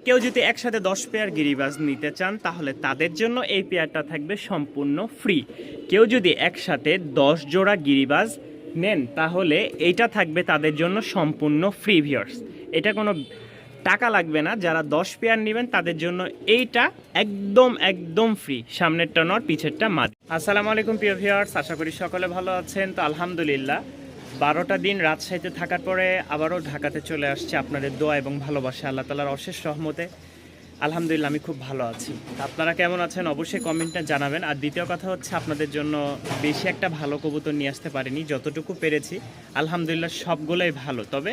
কেউ যদি একসাথে 10 পেয়ার গিরিবাজ নিতে চান তাহলে তাদের জন্য এই পেয়ারটা থাকবে সম্পূর্ণ ফ্রি। কেউ যদি একসাথে 10 জোড়া গিরিবাজ নেন তাহলে এইটা থাকবে তাদের জন্য সম্পূর্ণ ফ্রি ভিউয়ার্স। এটা কোনো টাকা লাগবে না। যারা 10 পেয়ার নেবেন তাদের জন্য এইটা একদম ফ্রি। সামনেরটা নর, পিছেরটা মাদি। আসসালামু আলাইকুম প্রিয় ভিউয়ার্স, আশা করি সকলে ভালো আছেন। তো আলহামদুলিল্লাহ 12টা দিন রাজশাহীতে থাকার পরে আবারও ঢাকাতে চলে আসছে আপনাদের দোয়া এবং ভালোবাসা, আল্লাহ তাআলার অশেষ রহমতে আলহামদুলিল্লাহ আমি খুব ভালো আছি। আপনারা কেমন আছেন অবশ্যই কমেন্টে জানাবেন। আর দ্বিতীয় কথা হচ্ছে, আপনাদের জন্য বেশি একটা ভালো কবুতর নিয়ে আসতে পারিনি, যতটুকু পেরেছি আলহামদুলিল্লাহ সবগুলোই ভালো। তবে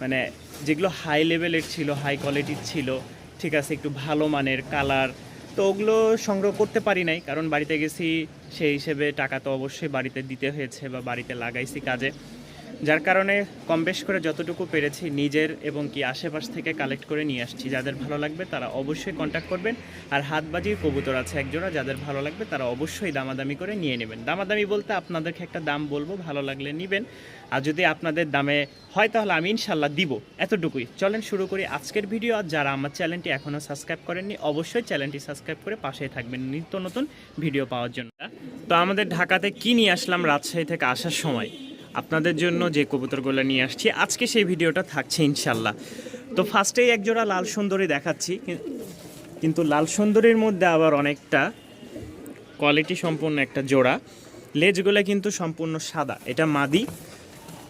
মানে যেগুলো হাই লেভেলের ছিল, হাই কোয়ালিটির ছিল, ঠিক আছে, একটু ভালো মানের কালার, তো ওগুলো সংগ্রহ করতে পারি নাই, কারণ বাড়িতে গেছি, সেই হিসেবে টাকা তো অবশ্যই বাড়িতে দিতে হয়েছে বা বাড়িতে লাগাইছি কাজে, যার কারণে কম বেশ করে যতটুকু পেরেছি নিজের এবং কি আশেপাশ থেকে কালেক্ট করে নিয়ে আসছি। যাদের ভালো লাগবে তারা অবশ্যই কন্ট্যাক্ট করবেন। আর হাতবাজির কবুতর আছে একজোড়া, যাদের ভালো লাগবে তারা অবশ্যই দামাদামি করে নিয়ে নেবেন। দামাদামি বলতে আপনাদেরকে একটা দাম বলবো, ভালো লাগলে নেবেন, আর যদি আপনাদের দামে হয় তাহলে আমি ইনশাল্লাহ দিব, এতটুকুই। চলেন শুরু করি আজকের ভিডিও। আর যারা আমার চ্যানেলটি এখনও সাবস্ক্রাইব করেননি অবশ্যই চ্যানেলটি সাবস্ক্রাইব করে পাশেই থাকবেন নিত্য নতুন ভিডিও পাওয়ার জন্য। তো আমাদের ঢাকাতে কি নিয়ে আসলাম রাজশাহী থেকে আসার সময়, আপনাদের জন্য যে কবুতরগুলো নিয়ে আসছি আজকে সেই ভিডিওটা থাকছে ইনশাল্লাহ। তো ফার্স্টেই একজোড়া লাল সুন্দরী দেখাচ্ছি, কিন্তু লাল সুন্দরীর মধ্যে আবার অনেকটা কোয়ালিটি সম্পন্ন একটা জোড়া। লেজগুলো কিন্তু সম্পূর্ণ সাদা, এটা মাদি,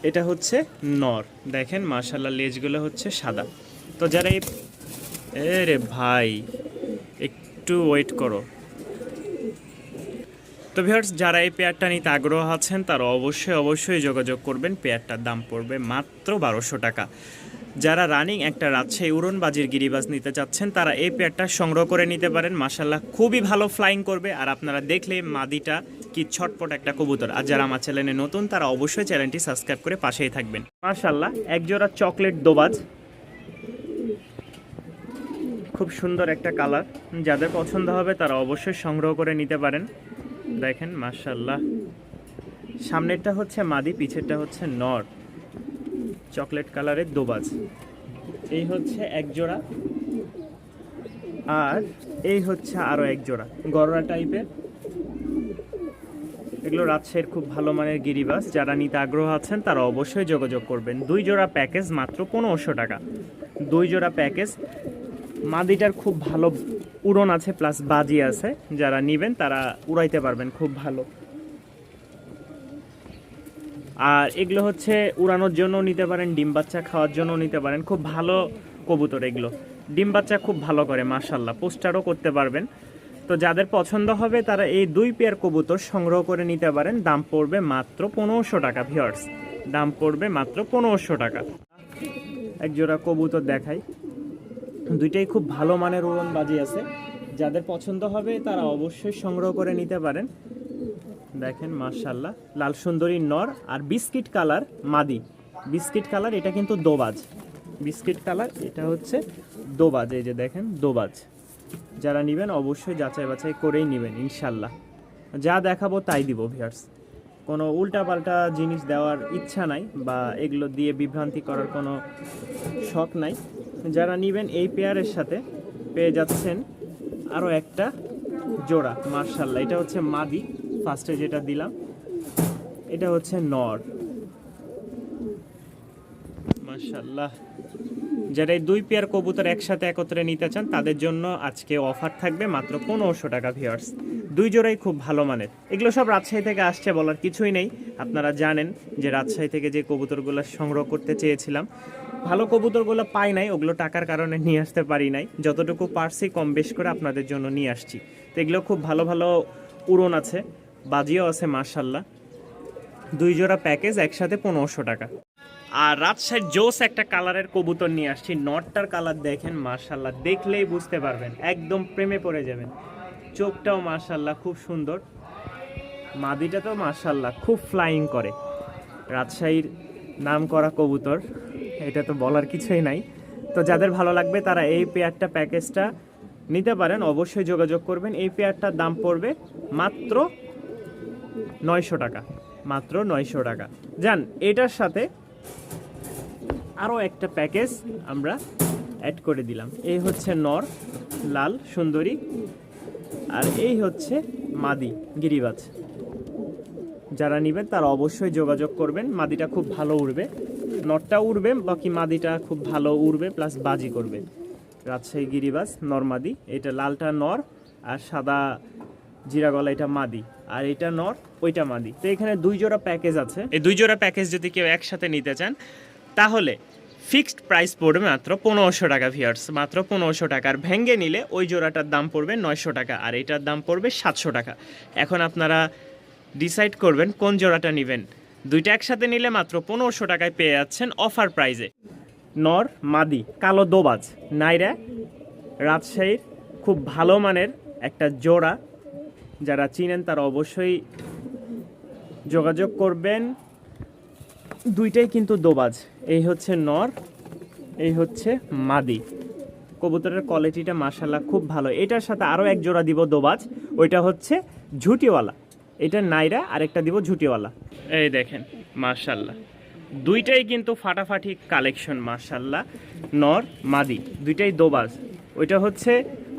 এটা হচ্ছে নর। দেখেন মাশাল্লাহ লেজগুলো হচ্ছে সাদা। তো যারা এই রে ভাই একটু ওয়েট করো। তো ভিউয়ার্স, যারা এই পেয়ারটা নিতে আগ্রহ আছেন তারা অবশ্যই যোগাযোগ করবেন। পেয়ারটার দাম পড়বে মাত্র 1200 টাকা। যারা রানিং একটা রাজশাহী উড়নবাজির গিরিবাজ নিতে চাচ্ছেন তারা এই পেয়ারটা সংগ্রহ করে নিতে পারেন। মাশাল্লাহ খুবই ভালো ফ্লাইং করবে, আর আপনারা দেখলে মাদিটা কি ছটপট একটা কবুতর। আর যারা আমার চ্যানেলে নতুন তারা অবশ্যই চ্যানেলটি সাবস্ক্রাইব করে পাশেই থাকবেন। মাশাল্লাহ একজোড়া চকলেট দোবাজ, খুব সুন্দর একটা কালার। যাদের পছন্দ হবে তারা অবশ্যই সংগ্রহ করে নিতে পারেন। দেখেন মাশাল্লাহ, সামনেরটা হচ্ছে মাদি, পিছেরটা হচ্ছে নর, চকলেট কালারের দোবাজ। এই হচ্ছে এক জোড়া, আর এই হচ্ছে আরও এক জোড়া গররা টাইপের। এগুলো রাজশাহীর খুব ভালো মানের গিরিবাজ। যারা নিতে আগ্রহ আছেন তারা অবশ্যই যোগাযোগ করবেন। 2 জোড়া প্যাকেজ মাত্র 1500 টাকা। 2 জোড়া প্যাকেজ। মাদিটার খুব ভালো উড়ন আছে, প্লাস বাজি আছে। যারা নেবেন তারা উড়াইতে পারবেন খুব ভালো। আর এগুলো হচ্ছে উড়ানোর জন্য নিতে পারেন, ডিম বাচ্চা খাওয়ার জন্য নিতে পারেন। খুব ভালো কবুতর এগুলো, ডিম বাচ্চা খুব ভালো করে মাশাল্লাহ, পোস্টারও করতে পারবেন। তো যাদের পছন্দ হবে তারা এই 2 পেয়ার কবুতর সংগ্রহ করে নিতে পারেন। দাম পড়বে মাত্র 1500 টাকা ভিউয়ার্স, দাম পড়বে মাত্র 1500 টাকা। এক জোড়া কবুতর দেখাই, দুইটাই খুব ভালো মানের উড়নবাজি আছে। যাদের পছন্দ হবে তারা অবশ্যই সংগ্রহ করে নিতে পারেন। দেখেন মাশাল্লাহ, লাল সুন্দরী নর আর বিস্কিট কালার মাদি। বিস্কিট কালার এটা কিন্তু দোবাজ, বিস্কিট কালার এটা হচ্ছে দোবাজ। এই যে দেখেন দোবাজ। যারা নেবেন অবশ্যই যাচাই বাছাই করেই নেবেন ইনশাল্লাহ। যা দেখাবো তাই দিব ভিউয়ার্স, কোনো উল্টাপাল্টা জিনিস দেওয়ার ইচ্ছা নাই বা এগুলো দিয়ে বিভ্রান্তি করার কোনো শখ নাই। যারা নেবেন এই পেয়ারের সাথে পেয়ে যাচ্ছেন আরও একটা জোড়া মাশাল্লাহ। এটা হচ্ছে মাদি, ফার্স্টে যেটা দিলাম, এটা হচ্ছে নর মাশাল্লাহ। যারা এই 2 পেয়ার কবুতর একসাথে একত্রে নিতে চান তাদের জন্য আজকে অফার থাকবে মাত্র 1500 টাকা ভিউয়ার্স। 2 জোড়াই খুব ভালো মানের। এগুলো সব রাজশাহী থেকে আসছে, বলার কিছুই নেই। আপনারা জানেন যে রাজশাহী থেকে যে কবুতরগুলো সংগ্রহ করতে চেয়েছিলাম, ভালো কবুতরগুলো পাই নাই, ওগুলো টাকার কারণে নিয়ে আসতে পারি নাই। যতটুকু পারছি কম বেশ করে আপনাদের জন্য নিয়ে আসছি। তো এগুলো খুব ভালো ভালো উড়ন আছে, বাজিও আছে মাশাল্লাহ। 2 জোড়া প্যাকেজ একসাথে 1500 টাকা। আর রাজশাহীর জোস একটা কালারের কবুতর নিয়ে আসছি। নটটার কালার দেখেন মাশাল্লাহ, দেখলেই বুঝতে পারবেন, একদম প্রেমে পড়ে যাবেন। চোখটাও মাশাল্লাহ খুব সুন্দর। মাদিটা তো মাশাল্লাহ খুব ফ্লাইং করে। রাজশাহীর নাম করা কবুতর, এটা তো বলার কিছুই নাই। তো যাদের ভালো লাগবে তারা এই পেয়ারটা প্যাকেজটা নিতে পারেন, অবশ্যই যোগাযোগ করবেন। এই পেয়ারটার দাম পড়বে মাত্র 900 টাকা, মাত্র 900 টাকা। যান, এটার সাথে আরও একটা প্যাকেজ আমরা অ্যাড করে দিলাম। এই হচ্ছে নর লাল সুন্দরী, আর এই হচ্ছে মাদি গিরিবাজ। যারা নেবেন তারা অবশ্যই যোগাযোগ করবেন। মাদিটা খুব ভালো উড়বে, নরটা উড়বে, বাকি মাদিটা খুব ভালো উড়বে প্লাস বাজি করবে। রাজশাহী গিরিবাজ নর মাদি, এটা লালটা নর আর সাদা জিরা গলা এটা মাদি, আর এটা নর ওইটা মাদি। তো এখানে 2 জোড়া প্যাকেজ আছে। এই 2 জোড়া প্যাকেজ যদি কেউ একসাথে নিতে চান তাহলে ফিক্সড প্রাইস পড়বে মাত্র 1500 টাকা ভিউয়ার্স, মাত্র 1500 টাকা। আর ভেঙে নিলে ওই জোড়াটার দাম পড়বে 900 টাকা আর এটার দাম পড়বে 700 টাকা। এখন আপনারা ডিসাইড করবেন কোন জোড়াটা নেবেন। দুইটা একসাথে নিলে মাত্র 1500 টাকায় পেয়ে যাচ্ছেন অফার প্রাইজে। নর মাদি কালো দোবাজ নাইরা, রাজশাহীর খুব ভালো মানের একটা জোড়া। যারা চিনেন তারা অবশ্যই যোগাযোগ করবেন। দুইটাই কিন্তু দোবাজ। এই হচ্ছে নর, এই হচ্ছে মাদি। কবুতরের কোয়ালিটিটা মাশাআল্লাহ খুব ভালো। এটার সাথে আরও এক জোড়া দিব দোবাজ, ওইটা হচ্ছে ঝুটিওয়ালা। এটা নাইরা, আরেকটা দিব ঝুটিওয়ালা। এই দেখেন মাশাআল্লাহ, দুইটাই কিন্তু ফাটাফাটি কালেকশন মাশাআল্লাহ। নর মাদি দুইটাই দোবাজ। ওইটা হচ্ছে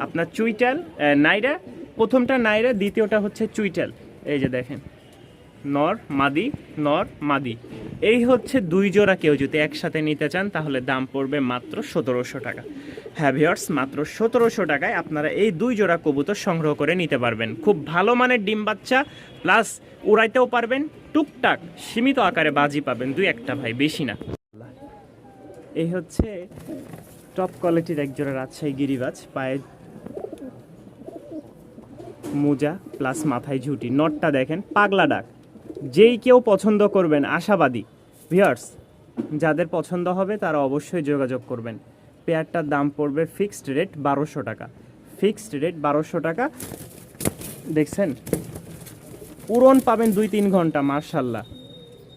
আপনার চুইটাল নাইরা, প্রথমটা নাইরা, দ্বিতীয়টা হচ্ছে চুইটাল। এই যে দেখেন নর মাদি, নর মাদি। এই হচ্ছে 2 জোড়া কেউ যদি একসাথে নিতে চান তাহলে দাম পড়বে মাত্র 1700 টাকা। হ্যাঁ ভিউয়ার্স, মাত্র 1700 টাকায় আপনারা এই 2 জোড়া কবুতর সংগ্রহ করে নিতে পারবেন। খুব ভালো মানের ডিম বাচ্চা প্লাস উড়াইতেও পারবেন, টুকটাক সীমিত আকারে বাজি পাবেন 2-1টা ভাই, বেশি না। এই হচ্ছে টপ কোয়ালিটির এক জোড়া রাজশাহী গিরিবাজ, পায়ে মোজা প্লাস মাথায় ঝুটি। নটটা দেখেন পাগলা ডাক। যেই কেউ পছন্দ করবেন আশাবাদী ভিউয়ার্স, যাদের পছন্দ হবে তারা অবশ্যই যোগাযোগ করবেন। পেয়ারটার দাম পড়বে ফিক্সড রেট 1200 টাকা, ফিক্সড রেট 1200 টাকা। দেখছেন উড়ন পাবেন 2-3 ঘন্টা মাশাআল্লাহ।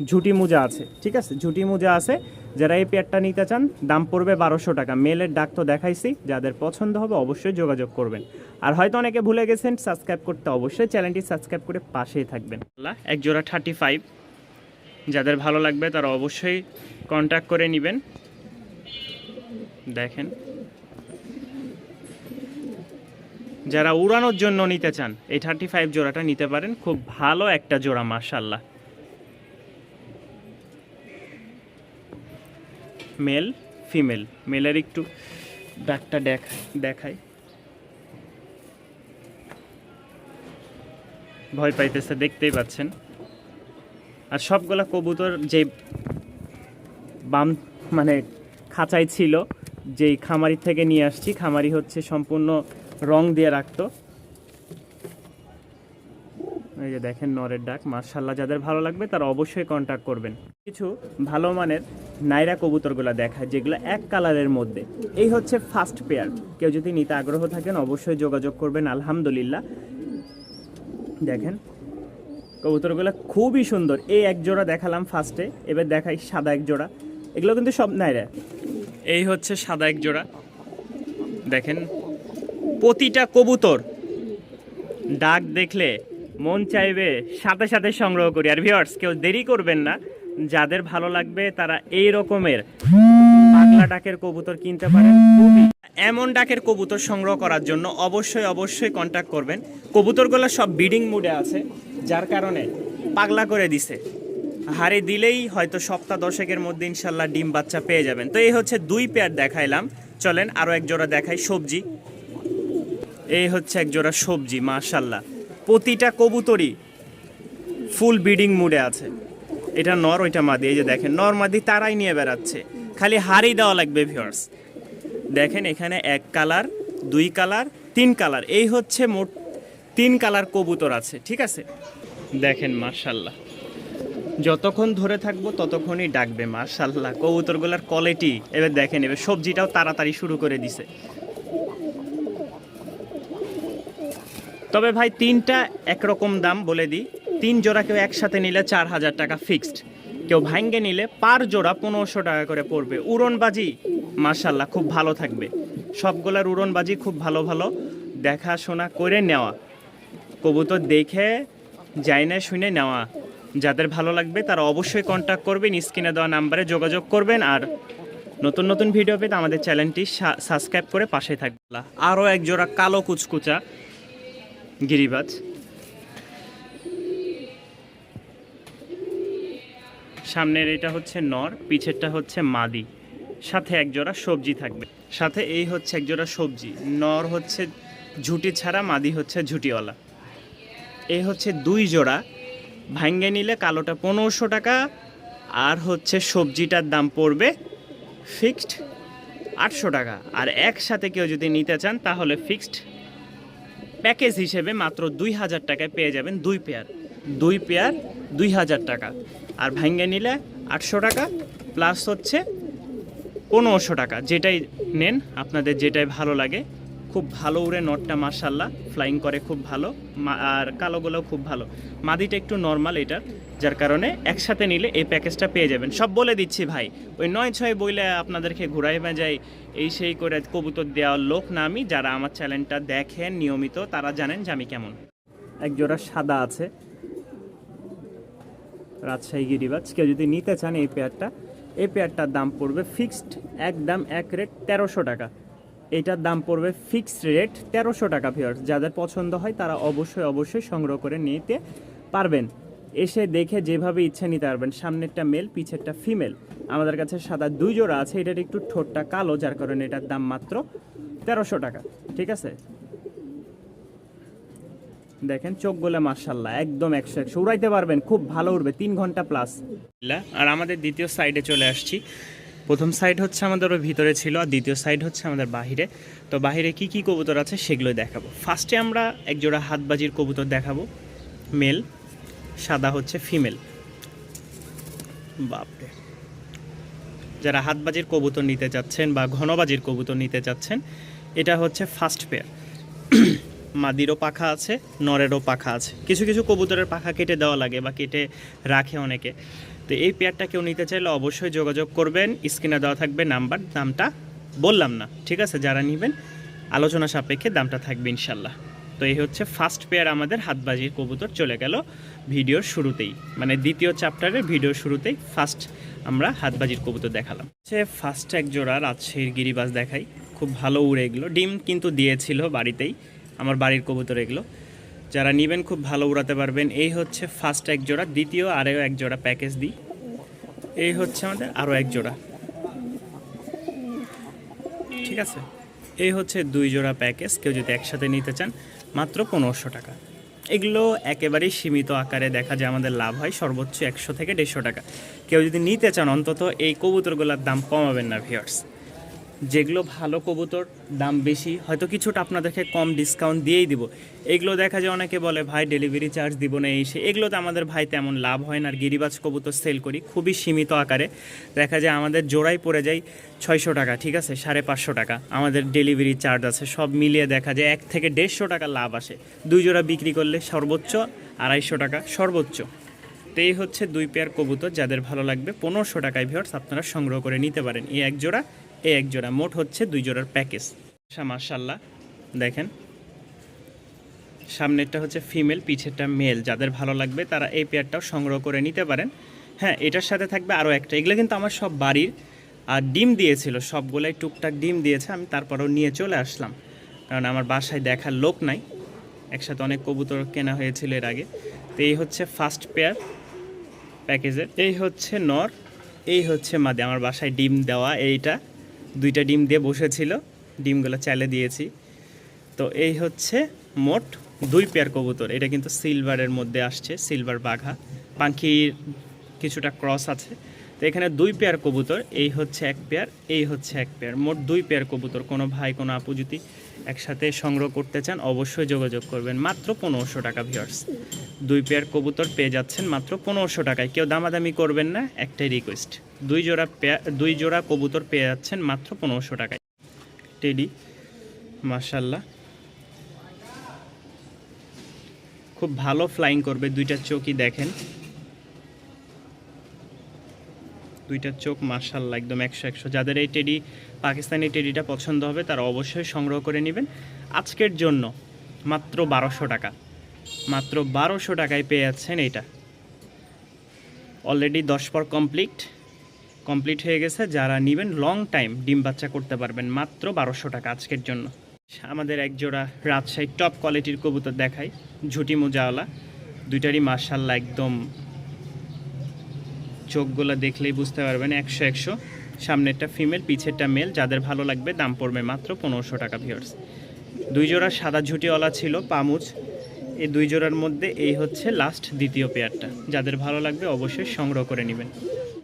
ঝুটি মোজা আছে, ঠিক আছে, ঝুটি মোজা আছে। যারা এই পেয়ারটা নিতে চান দাম পড়বে 1200 টাকা। মেলের ডাক তো দেখাইছি, যাদের পছন্দ হবে অবশ্যই যোগাযোগ করবেন। আর হয়তো অনেকে ভুলে গেছেন সাবস্ক্রাইব করতে, অবশ্যই চ্যানেলটি সাবস্ক্রাইব করে পাশেই থাকবেন। এক জোড়া 35, যাদের ভালো লাগবে তারা অবশ্যই কন্ট্যাক্ট করে নেবেন। দেখেন যারা উড়ানোর জন্য নিতে চান এই 35 জোড়াটা নিতে পারেন, খুব ভালো একটা জোড়া মাশাআল্লাহ। মেল ফিমেল, মেলের একটু ডাকটা দেখাই, ভয় পাইতেছে দেখতেই পাচ্ছেন। আর সবগুলা কবুতর যে বাম মানে খাঁচাই ছিল, যেই খামারি থেকে নিয়ে আসছি, খামারি হচ্ছে সম্পূর্ণ রং দিয়ে রাখতো। এই যে দেখেন নরের ডাক মাশাআল্লাহ। যাদের ভালো লাগবে তারা অবশ্যই কন্ট্যাক্ট করবেন। কিছু ভালো মানের নাইরা কবুতরগুলো দেখায় যেগুলো এক কালারের মধ্যে। এই হচ্ছে ফার্স্ট পেয়ার, কেউ যদি নিতে আগ্রহ থাকেন অবশ্যই যোগাযোগ করবেন। আলহামদুলিল্লাহ দেখেন কবুতরগুলো খুবই সুন্দর। এই এক জোড়া দেখালাম ফার্স্টে, এবার দেখাই সাদা এক জোড়া। এগুলো কিন্তু সব নাইরা। এই হচ্ছে সাদা এক জোড়া, দেখেন প্রতিটা কবুতর ডাক দেখলে মন চাইবে সাথে সাথে সংগ্রহ করি। আর ভিউয়ার্স কেউ দেরি করবেন না, যাদের ভালো লাগবে তারা এই রকমের পাগলা ডাকের কবুতর কিনতে পারেন। খুবই এমন ডাকের কবুতর সংগ্রহ করার জন্য অবশ্যই কন্ট্যাক্ট করবেন। কবুতরগুলো সব ব্রিডিং মুডে আছে, যার কারণে পাগলা করে দিছে। হারে দিলেই হয়তো সপ্তাহ 10-এর মধ্যে ইনশাল্লাহ ডিম বাচ্চা পেয়ে যাবেন। তো এই হচ্ছে 2 পেয়ার দেখাইলাম, চলেন আরও এক জোড়া দেখাই সবজি। এই হচ্ছে এক জোড়া সবজি মাশাআল্লাহ, প্রতিটা কবুতরই ফুল ব্রিডিং মুডে আছে। এটা নর, ওইটা মাদি। এই যে দেখেন নর মাদি তারাই নিয়ে বেড়াচ্ছে, খালি হাড়ি দেওয়া লাগবে ভিউয়ার্স। দেখেন এখানে 1 কালার 2 কালার 3 কালার, এই হচ্ছে মোট 3 কালার কবুতর আছে, ঠিক আছে। দেখেন মাশাআল্লাহ, যতক্ষণ ধরে থাকবো ততক্ষণই ডাকবে মাশাআল্লাহ। কবুতরগুলোর কোয়ালিটি এবার দেখেন, এবার সবজিটাও তাড়াতাড়ি শুরু করে দিছে। তবে ভাই 3টা একরকম দাম বলে দিই। 3 জোড়া কেউ একসাথে নিলে 4000 টাকা ফিক্সড, কেউ ভাঙ্গে নিলে পার জোড়া 1500 টাকা করে পড়বে। উড়নবাজি মাশাআল্লাহ খুব ভালো থাকবে, সবগুলার উড়নবাজি খুব ভালো ভালো দেখাশোনা করে নেওয়া, কবুতর দেখে যাই না শুনে নেওয়া। যাদের ভালো লাগবে তারা অবশ্যই কন্ট্যাক্ট করবেন, স্ক্রিনে দেওয়া নাম্বারে যোগাযোগ করবেন। আর নতুন নতুন ভিডিও পেতে আমাদের চ্যানেলটি সাবস্ক্রাইব করে পাশে থাকবে। আরও এক জোড়া কালো কুচকুচা গিরিবাজ, সামনের এটা হচ্ছে নর, পিছেরটা হচ্ছে মাদি, সাথে এক জোড়া সবজি থাকবে। সাথে এই হচ্ছে এক জোড়া সবজি, নর হচ্ছে ঝুটি ছাড়া, মাদি হচ্ছে ঝুটিওয়ালা। এই হচ্ছে দুই জোড়া, ভাঙ্গে নিলে কালোটা 1500 টাকা, আর হচ্ছে সবজিটার দাম পড়বে ফিক্সড 800 টাকা। আর একসাথে কেউ যদি নিতে চান তাহলে ফিক্সড প্যাকেজ হিসেবে মাত্র 2000 টাকায় পেয়ে যাবেন দুই পেয়ার 2000 টাকা। আর ভাঙ্গে নিলে 800 টাকা প্লাস হচ্ছে 1500 টাকা। যেটাই নেন, আপনাদের যেটাই ভালো লাগে। খুব ভালো উড়ে নটটা, মাশাল্লাহ ফ্লাইং করে খুব ভালো, আর কালোগুলোও খুব ভালো। মাদিটা একটু নর্মাল এটার, যার কারণে একসাথে নিলে এই প্যাকেজটা পেয়ে যাবেন। সব বলে দিচ্ছি ভাই, ওই 9-6 বইলে আপনাদেরকে ঘুরাই বাজাই এই সেই করে কবুতর দেওয়ার লোক না আমি। যারা আমার চ্যানেলটা দেখেন নিয়মিত তারা জানেন যে আমি কেমন। এক জোড়া সাদা আছে রাজশাহী গিরিবাজ, কেউ যদি নিতে চান এই পেয়ারটার দাম পড়বে ফিক্সড একদম এক রেট 1300 টাকা। এটার দাম পড়বে ফিক্সড রেট 1300 টাকা। ভিউয়ার্স, যাদের পছন্দ হয় তারা অবশ্যই সংগ্রহ করে নিতে পারবেন। এসে দেখে যেভাবে ইচ্ছে নিতে পারবেন। সামনেরটা মেল, পিছেরটা ফিমেল। আমাদের কাছে সাদা দুই জোড়া আছে, এটার একটু ঠোঁটটা কালো, যার কারণে এটার দাম মাত্র 1300 টাকা। ঠিক আছে, দেখেন চোখগুলো মাশাল্লাহ একদম 100 উড়াইতে পারবেন, খুব ভালো উড়বে, 3 ঘন্টা প্লাস। আর আমাদের দ্বিতীয় সাইডে চলে আসছি। প্রথম সাইড হচ্ছে আমাদের ওর ভিতরে ছিল, আর দ্বিতীয় সাইড হচ্ছে আমাদের বাহিরে। তো বাহিরে কি কি কবুতর আছে সেগুলো দেখাবো। ফার্স্টে আমরা এক জোড়া হাতবাজির কবুতর দেখাবো, মেল, সাদা হচ্ছে ফিমেল। বাপরে, যারা হাতবাজির কবুতর নিতে চাচ্ছেন বা ঘনবাজির কবুতর নিতে চাচ্ছেন, এটা হচ্ছে ফার্স্ট পেয়ার। মাদিরও পাখা আছে, নরেরও পাখা আছে। কিছু কিছু কবুতরের পাখা কেটে দেওয়া লাগে বা কেটে রাখে অনেকে। তো এই পেয়ারটা কেউ নিতে চাইলে অবশ্যই যোগাযোগ করবেন, স্ক্রিনে দেওয়া থাকবে নাম্বার। দামটা বললাম না, ঠিক আছে? যারা নেবেন আলোচনা সাপেক্ষে দামটা থাকবে ইনশাল্লাহ। তো এই হচ্ছে ফার্স্ট পেয়ার আমাদের হাতবাজির কবুতর। চলে গেল ভিডিওর শুরুতেই, মানে দ্বিতীয় চ্যাপ্টারের ভিডিওর শুরুতেই ফার্স্ট আমরা হাতবাজির কবুতর দেখালাম। সে ফার্স্ট এক জোড়া রাজশাহীর গিরিবাজ দেখাই, খুব ভালো উড়ে এগুলো। ডিম কিন্তু দিয়েছিল বাড়িতেই, আমার বাড়ির কবুতর এগুলো। যারা নেবেন খুব ভালো উড়াতে পারবেন। এই হচ্ছে ফার্স্ট এক জোড়া, দ্বিতীয় আরও এক জোড়া প্যাকেজ দিই। এই হচ্ছে আমাদের আরও এক জোড়া, ঠিক আছে? এই হচ্ছে দুই জোড়া প্যাকেজ। কেউ যদি একসাথে নিতে চান মাত্র 1500 টাকা। এগুলো একেবারেই সীমিত আকারে দেখা যায় আমাদের লাভ হয়, সর্বোচ্চ 100 থেকে 150 টাকা। কেউ যদি নিতে চান অন্তত এই কবুতরগুলোর দাম কমাবেন না ভিউয়ার্স। যেগুলো ভালো কবুতর দাম বেশি, হয়তো কিছুটা আপনাদেরকে কম ডিসকাউন্ট দিয়েই দিব। এগুলো দেখা যায় অনেকে বলে ভাই ডেলিভারি চার্জ দিব না, এই সে। এগুলোতে আমাদের ভাই তেমন লাভ হয় না। আর গিরিবাজ কবুতর সেল করি খুবই সীমিত আকারে, দেখা যায় আমাদের জোড়াই পড়ে যায় 600 টাকা, ঠিক আছে? 550 টাকা আমাদের ডেলিভারি চার্জ আছে। সব মিলিয়ে দেখা যায় 1 থেকে 150 টাকা লাভ আসে। দুই জোড়া বিক্রি করলে সর্বোচ্চ 250 টাকা সর্বোচ্চ। তো এই হচ্ছে দুই পেয়ার কবুতর, যাদের ভালো লাগবে 1500 টাকায় ভিউয়ার্স আপনারা সংগ্রহ করে নিতে পারেন। এই এক জোড়া, এই এক জোড়া, মোট হচ্ছে দুই জোড়ার প্যাকেজ। মাশাআল্লাহ দেখেন, সামনেরটা হচ্ছে ফিমেল, পিছেরটা মেল। যাদের ভালো লাগবে তারা এই পেয়ারটাও সংগ্রহ করে নিতে পারেন। হ্যাঁ, এটার সাথে থাকবে আরও একটা। এগুলো কিন্তু আমার সব বাড়ির, আর ডিম দিয়েছিল, সবগুলাই টুকটাক ডিম দিয়েছে। আমি তারপরেও নিয়ে চলে আসলাম, কারণ আমার বাসায় দেখার লোক নাই। একসাথে অনেক কবুতর কেনা হয়েছিল এর আগে। তো এই হচ্ছে ফার্স্ট পেয়ার প্যাকেজের। এই হচ্ছে নর, এই হচ্ছে মাদি। আমার বাসায় ডিম দেওয়া এইটা, দুইটা ডিম দিয়ে বসেছিল, ডিমগুলো চালে দিয়েছি। তো এই হচ্ছে মোট দুই পেয়ার কবুতর। এটা কিন্তু সিলভারের মধ্যে আসছে, সিলভার বাঘা পাখির কিছুটা ক্রস আছে। তো এখানে দুই পেয়ার কবুতর, এই হচ্ছে এক পেয়ার, এই হচ্ছে এক পেয়ার, মোট দুই পেয়ার কবুতর। কোনো ভাই কোনো আপু যদি একসাথে সংগ্রহ করতে চান অবশ্যই যোগাযোগ করবেন। মাত্র 1500 টাকা ভিউয়ার্স, দুই পেয়ার কবুতর পেয়ে যাচ্ছেন মাত্র 1500 টাকায়। কেউ দামাদামি করবেন না, একটাই রিকোয়েস্ট, দুই জোড়া কবুতর পেয়ে যাচ্ছেন মাত্র 1500 টাকায়। টেডি মাশাল্লাহ খুব ভালো ফ্লাইং করবে, দুইটা চোখই দেখেন, দুইটা চোখ মাশাল্লাহ একদম 100। যাদের এই টেডি, পাকিস্তানি টেডিটা পছন্দ হবে তারা অবশ্যই সংগ্রহ করে নেবেন। আজকের জন্য মাত্র 1200 টাকা, মাত্র 1200 টাকায় পেয়ে যাচ্ছেন এইটা। অলরেডি 10 পর কমপ্লিট, কমপ্লিট হয়ে গেছে। যারা নেবেন লং টাইম ডিম বাচ্চা করতে পারবেন মাত্র 1200 টাকা আজকের জন্য। আমাদের এক জোড়া রাজশাহী টপ কোয়ালিটির কবুতর দেখাই, ঝুটি মোজাওয়ালা। দুইটারই মাশাআল্লাহ একদম চোখগুলো দেখলেই বুঝতে পারবেন 100 সামনেরটা ফিমেল, পিছেরটা মেল। যাদের ভালো লাগবে দাম পড়বে মাত্র 1500 টাকা ভিউয়ার্স। দুই জোড়া সাদা ঝুটিওয়ালা ছিল পামুচ, এই দুই জোড়ার মধ্যে এই হচ্ছে লাস্ট দ্বিতীয় পেয়ারটা। যাদের ভালো লাগবে অবশ্যই সংগ্রহ করে নেবেন।